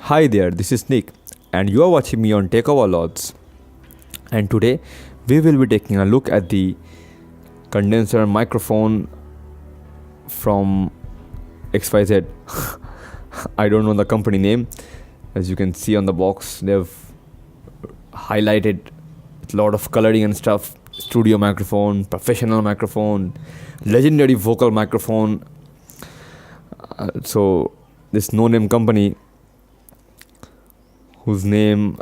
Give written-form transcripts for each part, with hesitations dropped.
Hi there, this is Nick, and you are watching me on Overlords. And today we will be taking a look at the condenser microphone from XYZ. I don't know the company name. As you can see on the box, they've highlighted a lot of coloring and stuff. Studio microphone, professional microphone, legendary vocal microphone. So this no-name company, whose name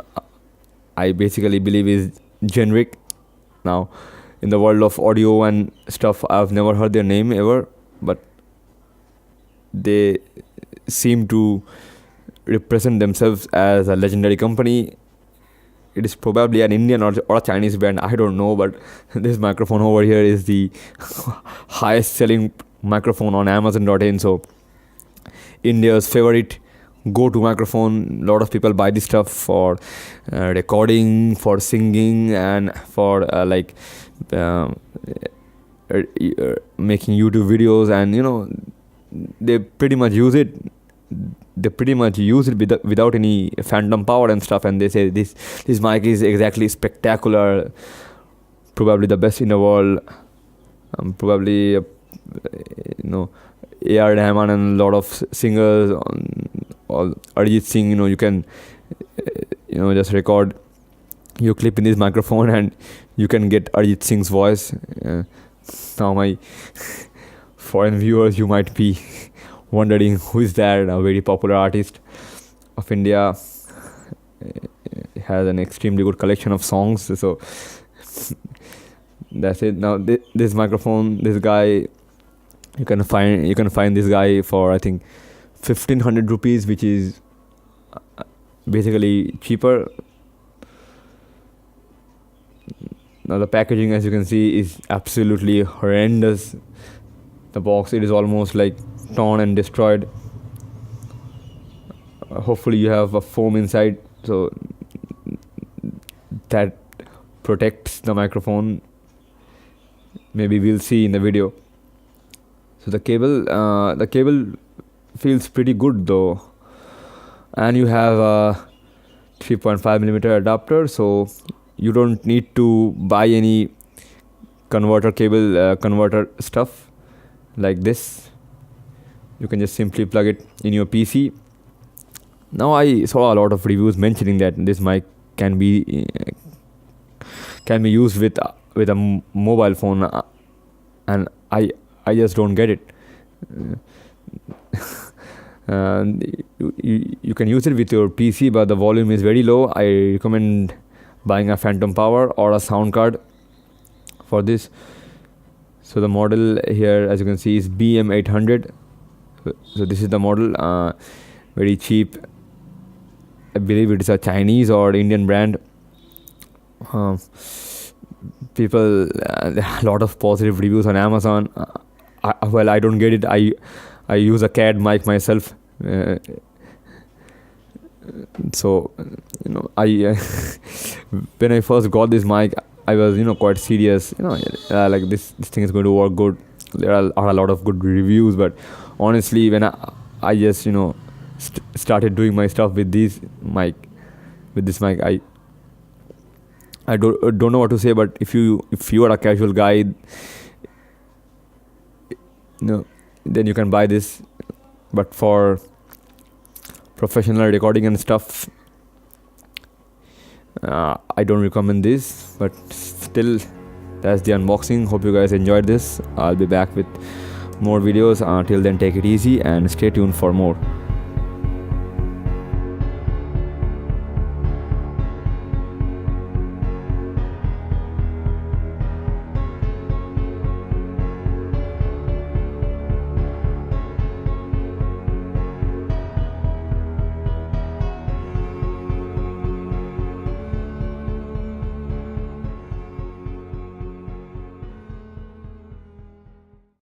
I basically believe is generic. Now, in the world of audio and stuff, I've never heard their name ever, but they seem to represent themselves as a legendary company. It is probably an Indian or a Chinese brand, I don't know, but this microphone over here is the highest selling microphone on Amazon.In. So India's favorite go-to microphone. A lot of people buy this stuff for recording, for singing, and for making YouTube videos, and they pretty much use it. They pretty much use it without any phantom power and stuff, and they say this mic is exactly spectacular, probably the best in the world. Probably A.R. Rahman and a lot of singers, all Arjit Singh. You can just record your clip in this microphone and you can get Arjit Singh's voice. Now my foreign viewers, you might be wondering who is that. A very popular artist of India, has an extremely good collection of songs. So that's it. Now this microphone, this guy, you can find this guy for I think 1500 rupees, which is basically cheaper. Now the packaging, as you can see, is absolutely horrendous. The box, it is almost like torn and destroyed. Hopefully you have a foam inside, so that protects the microphone. Maybe we'll see in the video. So the cable feels pretty good though, and you have a 3.5mm adapter, so you don't need to buy any converter stuff like this. You can just simply plug it in your PC. Now I saw a lot of reviews mentioning that this mic can be used with a mobile phone, and I just don't get it. You can use it with your PC, but the volume is very low. I recommend buying a phantom power or a sound card for this. So the model here, as you can see, is BM-800. So this is the model, very cheap. I believe it is a Chinese or Indian brand. People, a lot of positive reviews on Amazon. I don't get it. I use a CAD mic myself. So I when I first got this mic, I was quite serious. Like this thing is going to work good. There are a lot of good reviews, but honestly, when I just started doing my stuff with this mic, I don't know what to say. But if you are a casual guy, then you can buy this. But for professional recording and stuff, I don't recommend this. But still, that's the unboxing. Hope you guys enjoyed this. I'll be back with more videos. Till then, take it easy and stay tuned for more.